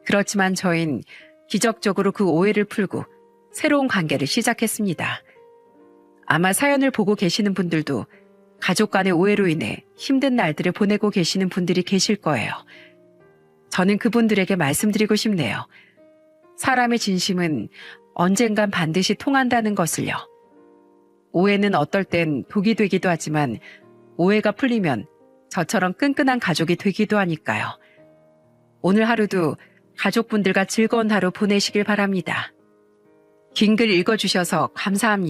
그렇지만 저흰 기적적으로 그 오해를 풀고 새로운 관계를 시작했습니다. 아마 사연을 보고 계시는 분들도 가족 간의 오해로 인해 힘든 날들을 보내고 계시는 분들이 계실 거예요. 저는 그분들에게 말씀드리고 싶네요. 사람의 진심은 언젠간 반드시 통한다는 것을요. 오해는 어떨 땐 독이 되기도 하지만 오해가 풀리면 저처럼 끈끈한 가족이 되기도 하니까요. 오늘 하루도 가족분들과 즐거운 하루 보내시길 바랍니다. 긴 글 읽어주셔서 감사합니다.